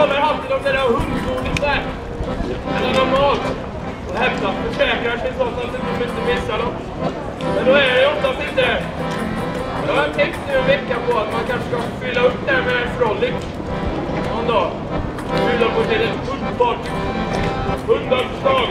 kollar alltid om det där hundgodis där. Eller normalt. Och hämtar försäkrar sig så att de inte missar dem. Men då är det oftast inte. Jag har tänkt nu en vecka på att man kanske ska fylla upp det här med en frolic. Någon dag. Fylla på till ett hundparty. 100 stad.